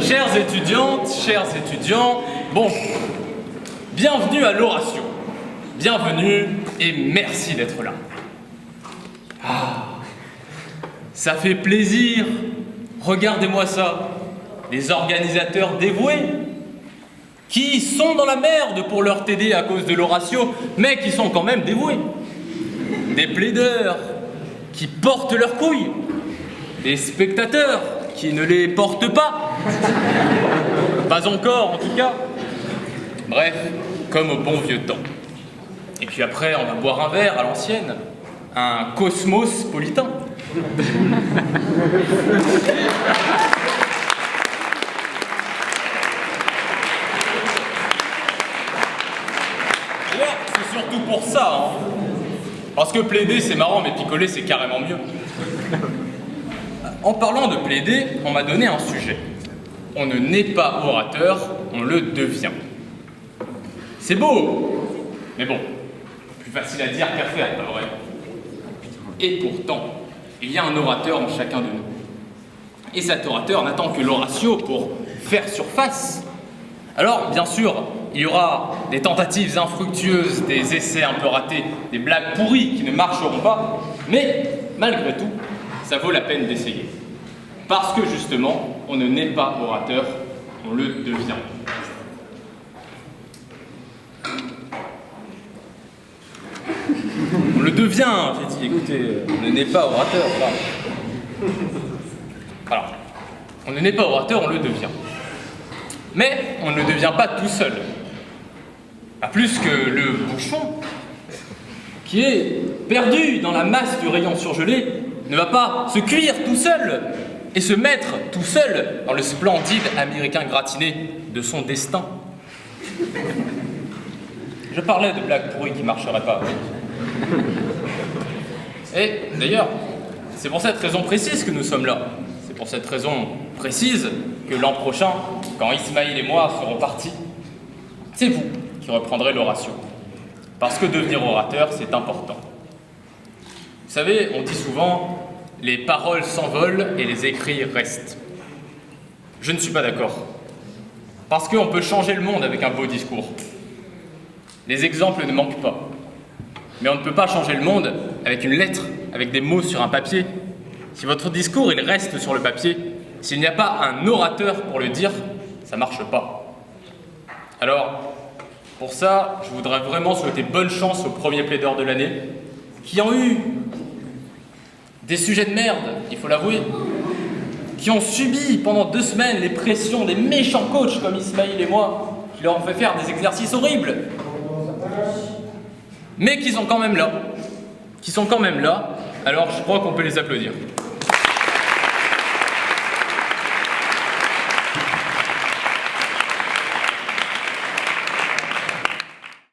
Chères étudiantes, chers étudiants, bon, bienvenue à l'oration. Bienvenue et merci d'être là. Ah, ça fait plaisir. Regardez-moi ça. Des organisateurs dévoués qui sont dans la merde pour leur TD à cause de l'oratio, mais qui sont quand même dévoués. Des plaideurs qui portent leurs couilles. Des spectateurs qui ne les portent pas. Pas encore, en tout cas. Bref, comme au bon vieux temps. Et puis après, on va boire un verre à l'ancienne. Un cosmopolitain. D'ailleurs, c'est surtout pour ça, hein. Parce que plaider, c'est marrant, mais picoler, c'est carrément mieux. En parlant de plaider, on m'a donné un sujet. On ne naît pas orateur, on le devient. C'est beau, mais bon, plus facile à dire qu'à faire, pas vrai? Et pourtant, il y a un orateur en chacun de nous. Et cet orateur n'attend que l'oratio pour faire surface. Alors, bien sûr, il y aura des tentatives infructueuses, des essais un peu ratés, des blagues pourries qui ne marcheront pas, mais malgré tout, ça vaut la peine d'essayer. Parce que justement, on ne naît pas orateur, on le devient. On le devient, j'ai dit, écoutez, on ne naît pas orateur, voilà. Alors, on ne naît pas orateur, on le devient. Mais on ne devient pas tout seul. Pas plus que le bouchon, qui est perdu dans la masse du rayon surgelé, ne va pas se cuire tout seul et se mettre tout seul dans le splendide américain gratiné de son destin. Je parlais de blagues pourries qui ne marcheraient pas. Et d'ailleurs, c'est pour cette raison précise que nous sommes là. C'est pour cette raison précise que l'an prochain, quand Ismaïl et moi serons partis, c'est vous qui reprendrez l'oration. Parce que devenir orateur, c'est important. Vous savez, on dit souvent, les paroles s'envolent et les écrits restent. Je ne suis pas d'accord. Parce qu'on peut changer le monde avec un beau discours. Les exemples ne manquent pas. Mais on ne peut pas changer le monde avec une lettre, avec des mots sur un papier. Si votre discours, il reste sur le papier, s'il n'y a pas un orateur pour le dire, ça ne marche pas. Alors, pour ça, je voudrais vraiment souhaiter bonne chance aux premiers plaideurs de l'année, qui ont eu des sujets de merde, il faut l'avouer, qui ont subi pendant 2 semaines les pressions des méchants coachs comme Ismaïl et moi, qui leur ont fait faire des exercices horribles, mais qui sont quand même là. Alors je crois qu'on peut les applaudir.